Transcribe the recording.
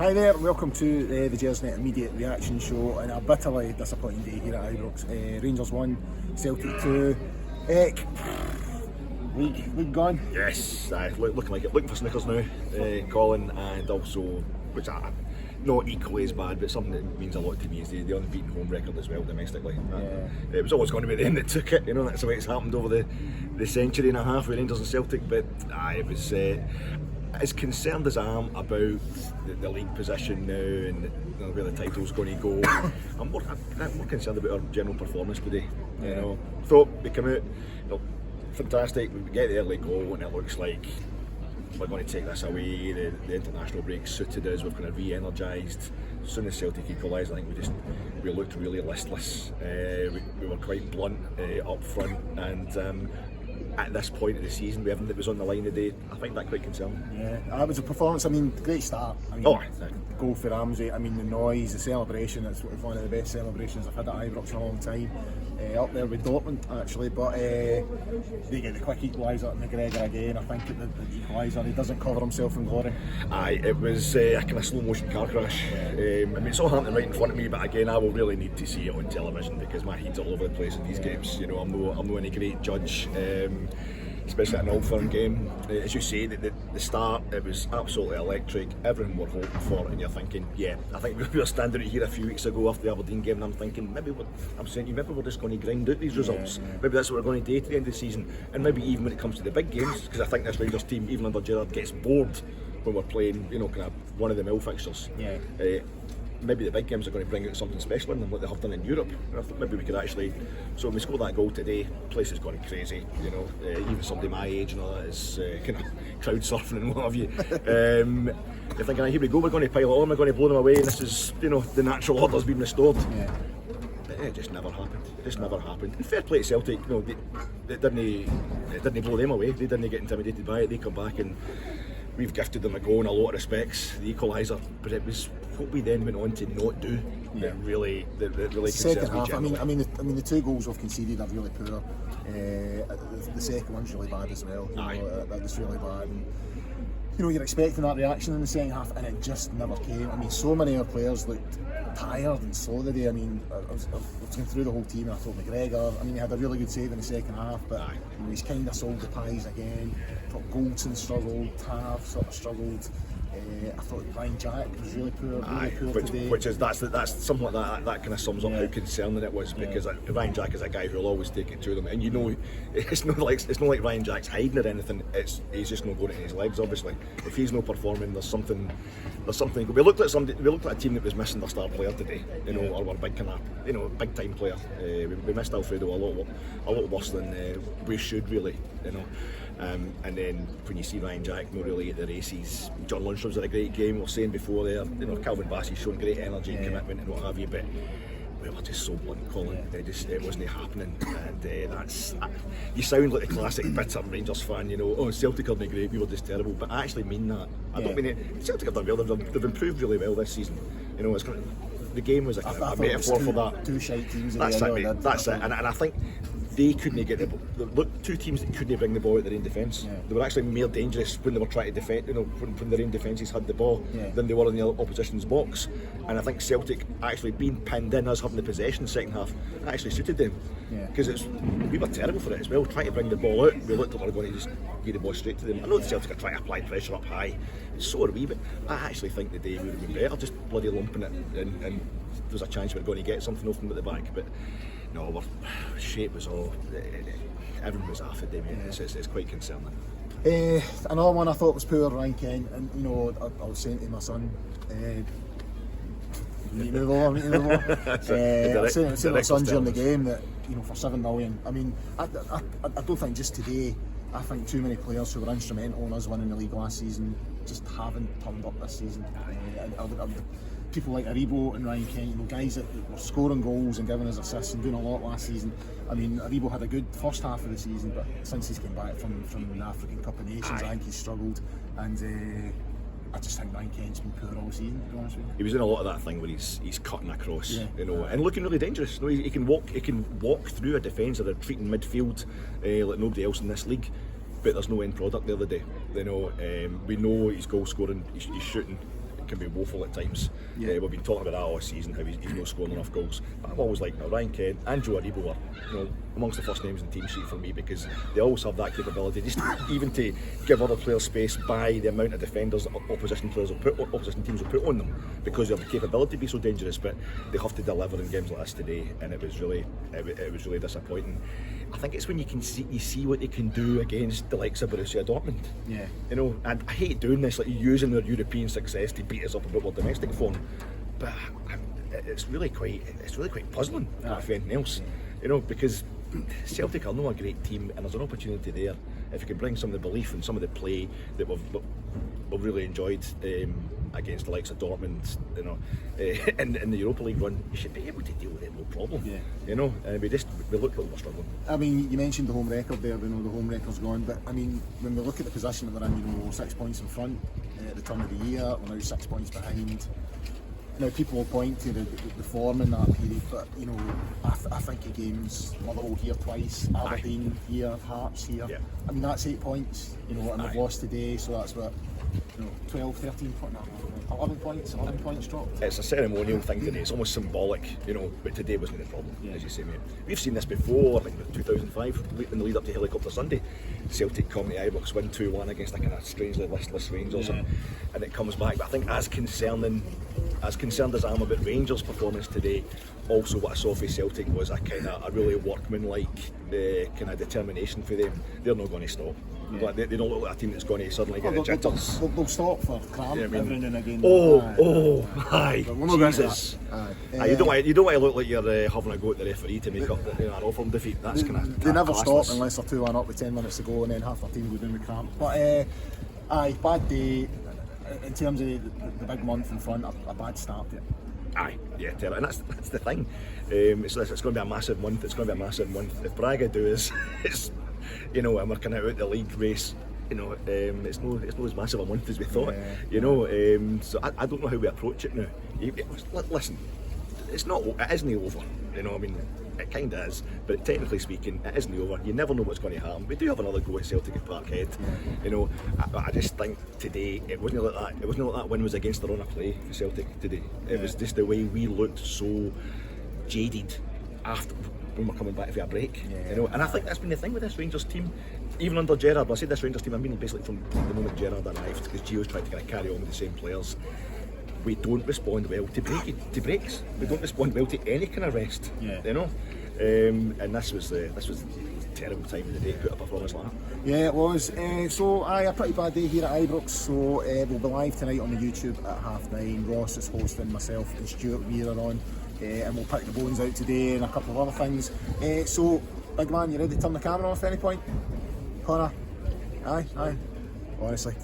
Hi there, welcome to the Gersnet Immediate Reaction Show, and a bitterly disappointing day here at Ibrox. Rangers 1, Celtic 2. League gone? Yes, looking like it. Looking for Snickers now, Colin, and also, which are not equally as bad, but something that means a lot to me is the unbeaten home record as well domestically. It was always going to be them that took it, that's the way it's happened over the century and a half with Rangers and Celtic, but it was... as concerned as I am about the league position now and where the title's going to go, I'm more concerned about our general performance today. Thought we come out, fantastic. We get the early goal, and it looks like we're going to take this away. The international break suited us. We've kind of re-energised. As soon as Celtic equalised, I think we looked really listless. We were quite blunt up front, and at this point of the season, with everything that was on the line today, I find that quite concerning. Yeah, that was a performance. Great start. Goal for Ramsey. The noise, the celebration. It's one of the best celebrations I've had at Ibrox in a long time. Up there with Dortmund, actually, but they get the quick equaliser at McGregor again. I think the equaliser, he doesn't cover himself in glory. It was a kind of slow motion car crash. It's all happening right in front of me, but again, I will really need to see it on television because my head's all over the place in these games. I'm no any great judge. Especially at an Old Firm game. As you say, the start, it was absolutely electric. Everyone we're hoping for, and you're thinking, I think we were standing here a few weeks ago after the Aberdeen game, and I'm thinking, maybe we're just going to grind out these results. Maybe that's what we're going to do at the end of the season, and maybe even when it comes to the big games, because I think this Rangers team, even under Gerrard, gets bored when we're playing, kind of one of the mill fixtures. Maybe the big games are going to bring out something special in them, like they have done in Europe. I thought maybe we could actually. So when we score that goal today, the place is going crazy. Even somebody my age and all that is kind of crowd surfing and what have you. You're thinking, here we go, we're going to pile it on, we're going to blow them away, and this is, the natural order's been restored. But it just never happened. And fair play to Celtic. It didn't blow them away. They didn't get intimidated by it. They come back and we've gifted them a go in a lot of respects, the equaliser, but it was what we then went on to not do that really second half. The two goals we've conceded are really poor. The second one's really bad as well. That's really bad. And, you're expecting that reaction in the second half, and it just never came. So many of our players looked tired and slow today. I was going through the whole team, and I thought McGregor, he had a really good save in the second half, but he's kind of sold the pies again. I thought Goldson struggled, Tav sort of struggled. I thought Ryan Jack was really poor today. That's something like that kind of sums up how concerning it was, because Ryan Jack is a guy who'll always take it to them, and it's not like Ryan Jack's hiding or anything. He's just not going to his legs. Obviously, if he's not performing, there's something. We looked at a team that was missing their star player today, or our big big time player. We missed Alfredo a lot worse than we should really, and then when you see Ryan Jack not really at the races, John Lundstrom's had a great game. We were saying before there, Calvin Bassey's shown great energy and commitment and what have you, but we were just so blunt, Colin. It wasn't happening, and you sound like a classic bitter Rangers fan. Celtic are not great, we were just terrible. But I actually mean that. I don't mean it. Celtic have done well. They've improved really well this season. The game was a metaphor for that. Two shite teams. That's it. And I think they couldn't get two teams that couldn't bring the ball out their own defence. They were actually more dangerous when they were trying to defend, when their own defences had the ball than they were in the opposition's box. And I think Celtic actually being pinned in, us having the possession second half, actually suited them. Because we were terrible for it as well, trying to bring the ball out. We looked like we were going to just get the ball straight to them. I know the Celtic are trying to apply pressure up high, so are we, but I actually think the day would have been better, just bloody lumping it, and there's a chance we're going to get something off them at the back. But no, our shape was all. Everyone was after them. It's quite concerning. Another one I thought was poor, Ryan Kent, and I was saying to my son, we need to move on. I was saying to my son during the game that for 7 million. I don't think just today. I think too many players who were instrumental in us winning the league last season just haven't turned up this season. People like Aribo and Ryan Kent, guys that were scoring goals and giving us assists and doing a lot last season. Aribo had a good first half of the season, but since he's came back from the African Cup of Nations, I think he's struggled. And I just think Ryan Kent's been poor all season, to be honest with you. He was in a lot of that thing where he's cutting across, and looking really dangerous. He can walk through a defence or a retreating midfield like nobody else in this league. But there's no end product the other day. We know he's goal scoring, he's shooting. can be woeful at times. We've been talking about that all season, how he's not scoring enough goals. But I've always liked Ryan Kent and Joe Aribo are amongst the first names in the team sheet for me, because they always have that capability, just even to give other players space by the amount of defenders that opposition teams will put on them, because they have the capability to be so dangerous. But they have to deliver in games like this today, and it was really disappointing. I think it's when you see what they can do against the likes of Borussia Dortmund. And I hate doing this, like using their European success to beat us up about their domestic form, but it's really quite puzzling, if anything else. Because Celtic are not a great team, and there's an opportunity there if you can bring some of the belief and some of the play that we've really enjoyed against the likes of Dortmund, in the Europa League run. You should be able to deal with it, no problem. We look like we're struggling. I mean, you mentioned the home record there. We know the home record's gone, but I mean, when we look at the position that we're in, 6 points in front at the turn of the year, we're now 6 points behind. Now, people will point to the form in that period, but I think of games, Motherwell here twice, Aberdeen here, Hearts here. I mean, that's 8 points, and we've lost today, so that's what, 12, 13 points, 11 points dropped. It's a ceremonial thing today, it's almost symbolic, but today wasn't the problem, as you say, mate. We've seen this before, I think 2005, in the lead up to Helicopter Sunday. Celtic come to Ibrox, win 2-1 against a kind of strangely listless Rangers, and it comes back. But I think as concerned as I am about Rangers' performance today, also what I saw for Celtic was a really workmanlike kind of determination for them. They're not going to stop. Like they don't look like a team that's going to suddenly get the jitters. They'll stop for cramp every now and again. Aye. Jesus. You don't want to look like you're having a go at the referee to make up an offer from defeat. That's kind of they never stop unless they're 2-1 up with 10 minutes to go, and then half their team go down with cramp. But bad day in terms of the big month in front. A bad start. Terrible. And that's the thing. It's going to be a massive month. If Braga do is, and we're kind of out the league race, it's not as massive a month as we thought. So I don't know how we approach it now. Listen, it isn't over. It kind of is, but technically speaking, it isn't over. You never know what's going to happen. We do have another go at Celtic at Parkhead. I just think today it wasn't like that. It wasn't like that win was against the run of play for Celtic today. It was just the way we looked so jaded after when we're coming back for a break. And I think that's been the thing with this Rangers team, even under Gerrard. When I say this Rangers team, I mean basically from the moment Gerrard arrived, because Gio's tried to kind of carry on with the same players. We don't respond well to breaks. We don't respond well to any kind of rest. And this was a terrible time of the day to put a performance like that. Yeah, it was. A pretty bad day here at Ibrox. So we'll be live tonight on the YouTube at 9:30. Ross is hosting, myself and Stuart Weir are on, and we'll pick the bones out today and a couple of other things. So, big man, you ready to turn the camera off at any point? Connor? Aye. Honestly.